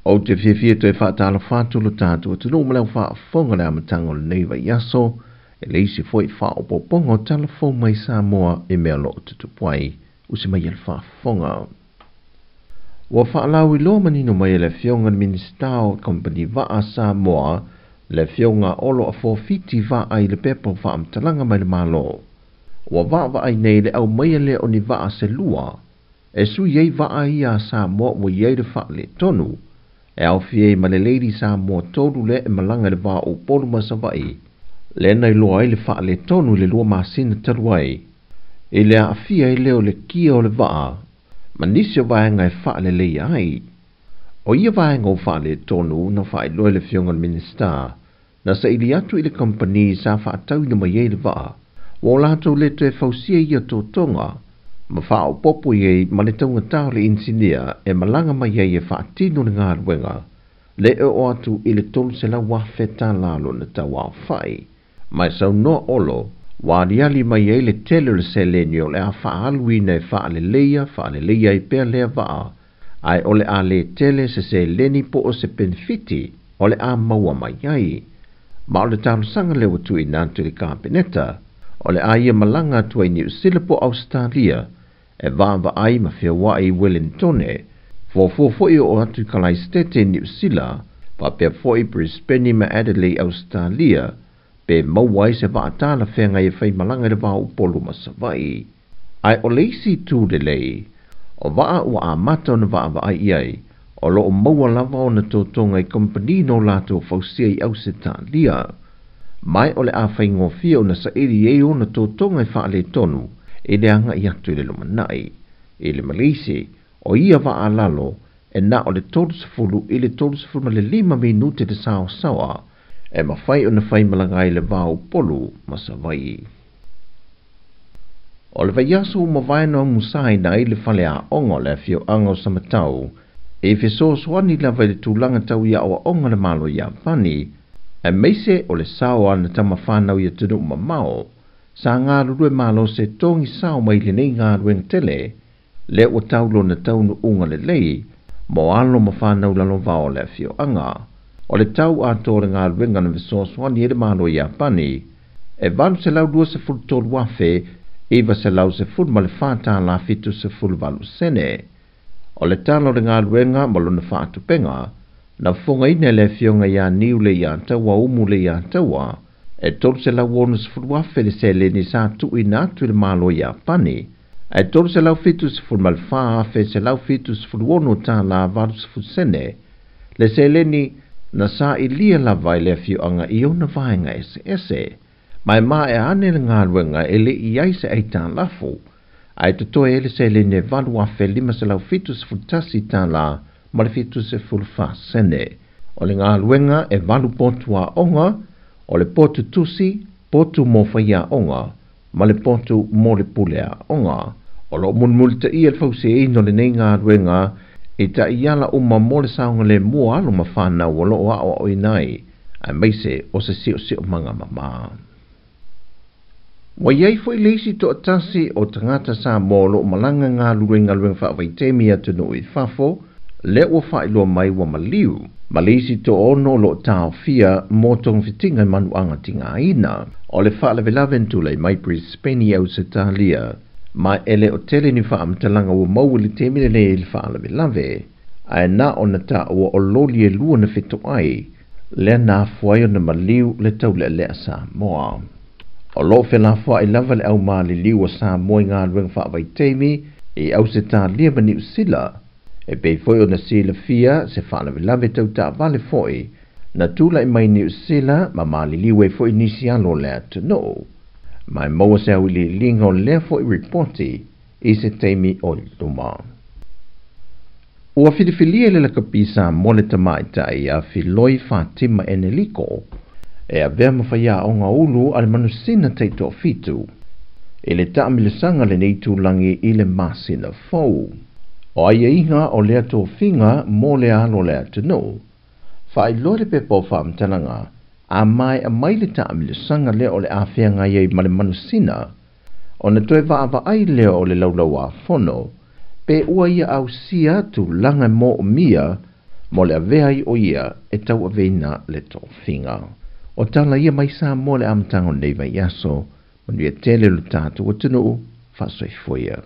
O te whiwhia toi whaatala whātulu tātua tunu umalau whaafonga lea matango le neiva yaso, e leisi foi whaopopongo talafo mai Sāmoa e mea loo tutupuai, usi mai ele whaafonga. Wa whaalau I loa manino mai le fionga ministao company vaa Sāmoa, le fionga olo a forfiti vaa ai le pepo whaamtalanga mai le malo. Wa vaa ai nei le au mai le o ni vaa se lua, e su yei vaa ia Sāmoa wa yei le wha le tonu, e au fie ma le leiri Sāmoa tolu le e malanga le vaa o polu masawai. Le nei loa le wha le tonu le lua masina taruai. E le a fia leo le kia o le vaa, manisio vaenga e wha le lei ai. O ia vaenga o wha le tonu na wha loa le fionga minister, na sa ili atu I le company sa wha atau ina mai e le vaa. Wa lato le te fausia ia tō tonga, ma wha o popo iei ma le taunga tau le insinia e malanga mai iei e wha atino le ngā ruenga, le e o atu I le tolu se la wafe tā lalo na tau au whai. Mai sau noa olo, wa riali mai iei le tele le selenio le a wha alui nei wha le leia I pēr lea vaa, ai ole a le tele se leni po o se benefiti, ole a maua mai iei. Ma o le tau sanga le watu I nantu le kāpeneta, ole a ia malanga tua I New Zealand po Australia, e vāwa ai ma whia wa I Wellingtone, fōi o atu kalai stete New Zealand, pa pia fōi Brisbane ma Adelaide Australia, pe mauai se vaatala whenga I whai malanga le vāu polo masawai. Ai o leisi tū le lei, o waa ua a mata o na vāwa ai iai, o lo o maua lava o na tōtonga I kompani no lato fausia I Australia. Mai ole a whai ngofia o na sa eri e o na tōtonga I wha le tonu, e le anga I atu le lumanai. E le Malisi, o ia wa lalo, e na o le tōlusafulu I le tōlusafulu ma le 5 minute de sao sawa, e ma whai o na whai malangai le vāu polu masawai. O le vaiaso ma vaino musai na I le whale a ongo le fio ango samatau, e fiso swani la vai le tūlanga tau ia o onga le malo ia pani, e meise o le sao ana tama whanau ia tunu mamao, sa ngā rurue malo se tongi sao mai le nei ngā rueng tele, le o taulo na taunu unga le lei, mo alo ma whanau lalo vao le fio anga. O le tau a tōre ngā ruenga na visoswani e le malo ia pani, e valu se lau 2 se fulu tolu wafe, iwa se lau se fulu ma le whātā la fitu se fulu valu sene. O le talo le ngā ruenga malo na whātu penga, na whonga ina le fionga ia niu le ia taua umu le ia taua, e tolu se lau wonu se fulu wafe le se le ni sa tu ina atu le malo ia pani, e tolu se lau fitu se fulu ma le whaafe se lau fitu se fulu wonu tā la valu se fulu sene, le se le ni na sa ilia la vai le fio anga I ona vaenga ese. Mai ma e ane le ngā ruenga e le I aise ai tā lafu. Ai tutoe ele se le ne valu wafe 5 se lau fitu se futasi tā la ma le fitu se fulu wha sene. O le ngā ruenga e valu potu a onga, o le potu tusi, potu mo whaia onga, ma le potu mo le pule a onga. O lo multa I el fause ino le nei ngā ruenga, e ta iala uma mo le saunga le mua alo ma whanau o loo a o inai, a meise o se sio manga mama. Wa iei foi leisi to atasi o tangata sa molo malanga ngā luenga whaavaitemi atu no I fafo, le o whailo mai wa maliu, ma leisi to ono lo tau fia mo tong fitinga manu anga tinga ina, o le whaalavelavenu le mai Brisbane au se talia, ma ele o tele ni wha amtalanga o mawili temine le il whaalavelave, ai na o na ta o loli e lua na fito ai, le na fuai o na maliu le tau le lea Sāmoa. O lo whela fua I lava le au maa li liu o Sāmoa ngā rueng whaavaitemi e au se tā lia ma New Zealand, e pei foi o na sila fia se whaalavelave tau tā vale foi, na tūla I mai New Zealand ma maa li liu e foi nisi alo le atu no. Mai maua se au li linga o lea foi reporti I se teimi o luma. Ua whidifilia le laka pisa mo le tamaitai a filoi Fatima Eneliko, e a vea mawhaia o ngā ulu ale manusina teito fitu, e le taamilisanga le neitu langi I le masina fau. O aia inga o lea tō whinga mo le alo lea tino, whai lore pepo whaamtananga, a mai le taamilisanga lea o le awhianga iei ma le manusina, o na toe vaava ai lea o le laulau a fono, pe ua ia au sia tu langa mo o mia, mo le avea i o ia e tau aveina le to'ofinga. O tala ia mai Sāmoa le amatango nei vai aso, ma nui e tele lu tātou o tunu, whasoi fuia.